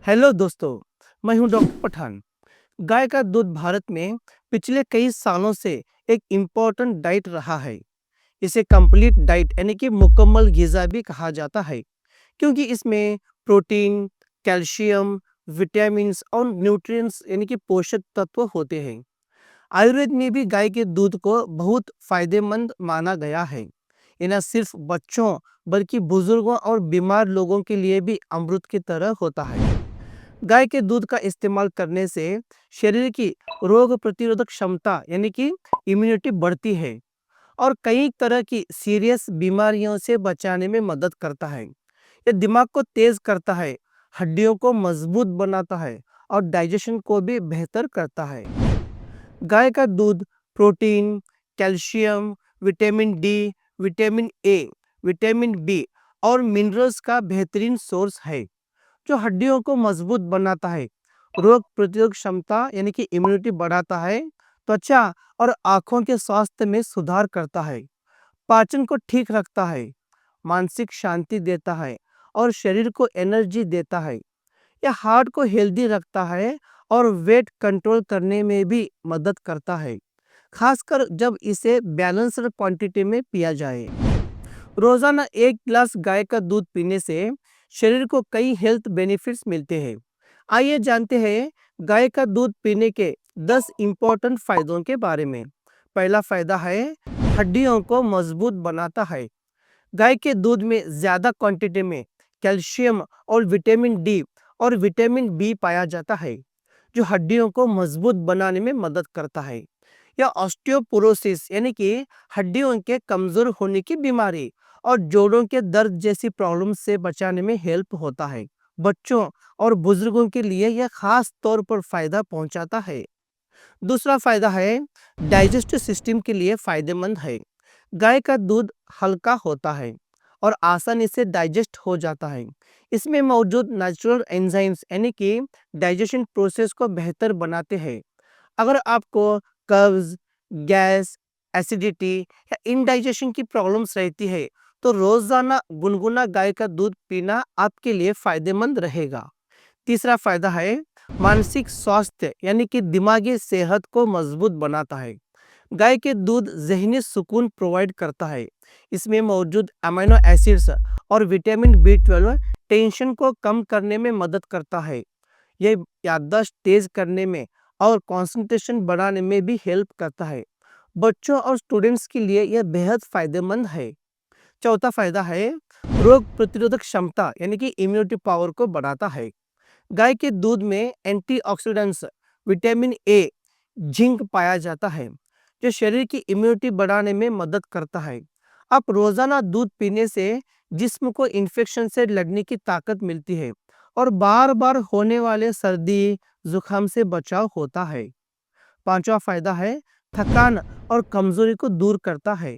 Hello दोस्तों, मैं हूं डॉक्टर पठान। गाय का दूध भारत में पिछले कई सालों से एक इम्पोर्टेंट डाइट रहा है। इसे कंप्लीट डाइट यानी कि मुकम्मल ग़िज़ा भी कहा जाता है, क्योंकि इसमें प्रोटीन, कैल्शियम, विटामिन्स और न्यूट्रिएंट्स यानी कि पोषक तत्व होते हैं। आयुर्वेद में भी गाय के दूध को बहुत फायदेमंद माना गया है। ये न सिर्फ बच्चों बल्कि बुजुर्गों और बीमार लोगों के लिए भी अमृत की तरह होता है। गाय के दूध का इस्तेमाल करने से शरीर की रोग प्रतिरोधक क्षमता यानी कि इम्यूनिटी बढ़ती है और कई तरह की सीरियस बीमारियों से बचाने में मदद करता है। ये दिमाग को तेज करता है, हड्डियों को मजबूत बनाता है और डाइजेशन को भी बेहतर करता है। गाय का दूध protein, calcium, vitamin D, vitamin A, vitamin B और मिनरल्स का बेहतरीन सोर्स है, जो हड्डियों को मजबूत बनाता है, रोग प्रतिरोधक क्षमता यानी कि इम्यूनिटी बढ़ाता है, त्वचा और आँखों के स्वास्थ्य में सुधार करता है, पाचन को ठीक रखता है, मानसिक शांति देता है और शरीर को एनर्जी देता है। यह हार्ट को हेल्दी रखता है और वेट कंट्रोल करने में भी मदद करता है, खासकर जब इसे बैलेंस्ड क्वांटिटी में पिया जाए। रोजाना 1 गिलास गाय का दूध पीने से शरीर को कई हेल्थ बेनिफिट्स मिलते हैं। आइए जानते हैं गाय का दूध पीने के 10 इम्पोर्टेंट फायदों के बारे में। पहला फायदा है हड्डियों को मजबूत बनाता है। गाय के दूध में ज़्यादा क्वांटिटी में कैल्शियम और विटामिन डी और विटामिन बी पाया जाता है, जो हड्डियों को मजबूत बनाने में मदद करता है। यह ऑस्टियोपोरोसिस यानी कि हड्डियों के कमज़ोर होने की बीमारी और जोड़ों के दर्द जैसी प्रॉब्लम से बचाने में हेल्प होता है। बच्चों और बुजुर्गों के लिए यह खास तौर पर फायदा पहुंचाता है। दूसरा फायदा है डाइजेस्टिव सिस्टम के लिए फायदेमंद है। गाय का दूध हल्का होता है और आसानी से डाइजेस्ट हो जाता है। इसमें मौजूद नेचुरल एंजाइम्स यानी कि डाइजेशन प्रोसेस को बेहतर बनाते हैं। अगर आपको कब्ज, गैस, एसिडिटी या इंडाइजेशन की प्रॉब्लम्स रहती है, तो रोजाना गुनगुना गाय का दूध पीना आपके लिए फायदेमंद रहेगा। तीसरा फायदा है मानसिक स्वास्थ्य यानी कि दिमागी सेहत को मजबूत बनाता है। गाय के दूध ज़हनी सुकून प्रोवाइड करता है। इसमें मौजूद अमीनो एसिड्स और विटामिन बी 12 टेंशन को कम करने में मदद करता है। यह याददाश्त तेज करने में और कंसंट्रेशन बढ़ाने में भी हेल्प करता है। बच्चों और स्टूडेंट्स के लिए यह बेहद फायदेमंद है। चौथा फायदा है रोग प्रतिरोधक क्षमता यानी कि इम्यूनिटी पावर को बढ़ाता है। गाय के दूध में एंटीऑक्सीडेंट्स, विटामिन ए, जिंक पाया जाता है, जो शरीर की इम्यूनिटी बढ़ाने में मदद करता है। आप रोजाना दूध पीने से जिस्म को इन्फेक्शन से लड़ने की ताकत मिलती है और बार बार होने वाले सर्दी जुकाम से बचाव होता है। पांचवा फायदा है थकान और कमजोरी को दूर करता है।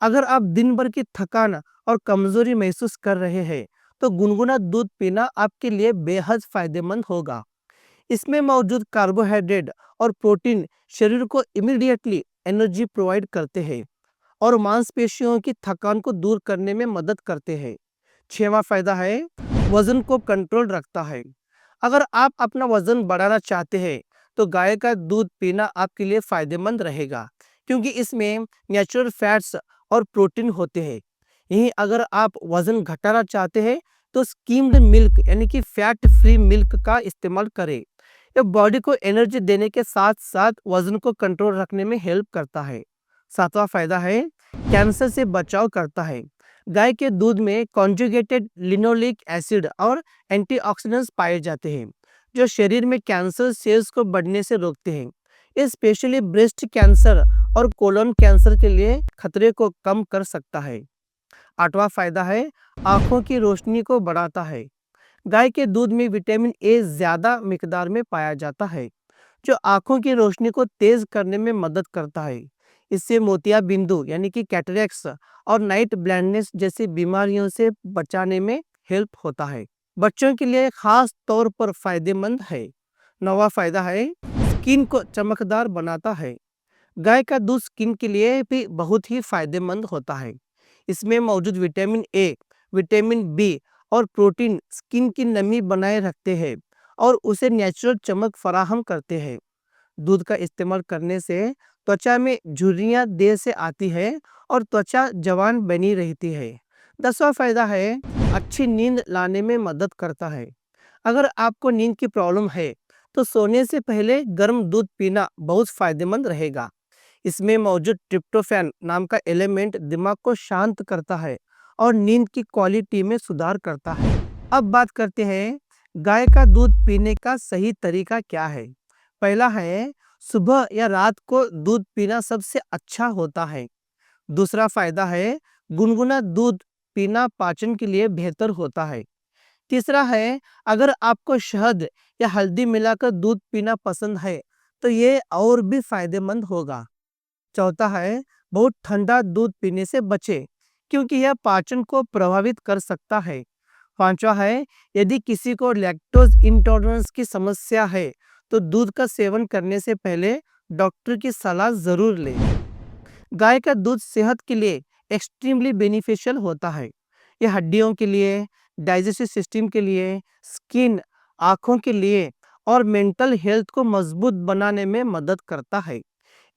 अगर आप दिन भर की थकान और कमजोरी महसूस कर रहे हैं, तो गुनगुना दूध पीना आपके लिए बेहद फायदेमंद होगा। इसमें मौजूद कार्बोहाइड्रेट और प्रोटीन शरीर को इमीडिएटली एनर्जी प्रोवाइड करते हैं और मांसपेशियों की थकान को दूर करने में मदद करते हैं। छठवां फायदा है वजन को कंट्रोल रखता है। अगर आप अपना वजन बढ़ाना चाहते हैं, तो गाय का दूध पीना आपके लिए फायदेमंद रहेगा, क्योंकि इसमें नेचुरल फैट्स और प्रोटीन होते हैं। यहीं अगर आप वजन घटाना चाहते हैं, तो स्कीम्ड मिल्क यानी कि फैट फ्री मिल्क का इस्तेमाल करें। यह बॉडी को एनर्जी देने के साथ साथ वजन को कंट्रोल रखने में हेल्प करता है। सातवां फायदा है कैंसर से बचाव करता है। गाय के दूध में कॉन्जुगेटेड लिनोलिक एसिड और एंटीऑक्सीडेंट्स पाए जाते हैं, जो शरीर में कैंसर सेल्स को बढ़ने से रोकते हैं। ये स्पेशली ब्रेस्ट कैंसर और कोलन कैंसर के लिए खतरे को कम कर सकता है। आठवां फायदा है आंखों की रोशनी को बढ़ाता है। गाय के दूध में विटामिन ए ज्यादा मिकदार में पाया जाता है, जो आंखों की रोशनी को तेज करने में मदद करता है। इससे मोतिया बिंदु यानी कि कैटरेक्ट्स और नाइट ब्लाइंडनेस जैसी बीमारियों से बचाने में हेल्प होता है। बच्चों के लिए खास तौर पर फायदेमंद है। नौवां फायदा है स्किन को चमकदार बनाता है। गाय का दूध स्किन के लिए भी बहुत ही फायदेमंद होता है। इसमें मौजूद विटामिन ए, विटामिन बी और प्रोटीन स्किन की नमी बनाए रखते हैं और उसे नेचुरल चमक फराहम करते हैं। दूध का इस्तेमाल करने से त्वचा में झुर्रियाँ देर से आती है और त्वचा जवान बनी रहती है। 10वां फायदा है, अच्छी नींद लाने में मदद करता है। अगर आपको नींद की प्रॉब्लम है तो सोने से पहले गर्म दूध पीना बहुत फायदेमंद रहेगा। इसमें मौजूद ट्रिप्टोफैन नाम का एलिमेंट दिमाग को शांत करता है और नींद की क्वालिटी में सुधार करता है। अब बात करते हैं गाय का दूध पीने का सही तरीका क्या है। पहला है, सुबह या रात को दूध पीना सबसे अच्छा होता है। दूसरा फायदा है, गुनगुना दूध पीना पाचन के लिए बेहतर होता है। तीसरा है, अगर आपको शहद या हल्दी मिलाकर दूध पीना पसंद है तो ये और भी फायदेमंद होगा। चौथा है, बहुत ठंडा दूध पीने से बचें क्योंकि यह पाचन को प्रभावित कर सकता है। पांचवा है, यदि किसी को लैक्टोज इंटॉलरेंस की समस्या है तो दूध का सेवन करने से पहले डॉक्टर की सलाह जरूर लें। गाय का दूध सेहत के लिए एक्सट्रीमली बेनिफिशियल होता है। यह हड्डियों के लिए, डाइजेस्टिव सिस्टम के लिए, स्किन, आँखों के लिए और मेंटल हेल्थ को मजबूत बनाने में मदद करता है।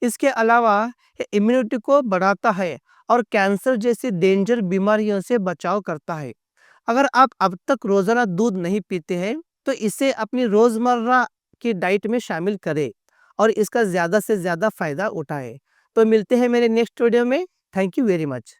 इसके अलावा ये इम्यूनिटी को बढ़ाता है और कैंसर जैसी डेंजर बीमारियों से बचाव करता है। अगर आप अब तक रोजाना दूध नहीं पीते हैं तो इसे अपनी रोजमर्रा की डाइट में शामिल करें और इसका ज़्यादा से ज़्यादा फायदा उठाएं। तो मिलते हैं मेरे नेक्स्ट वीडियो में। Thank you very much.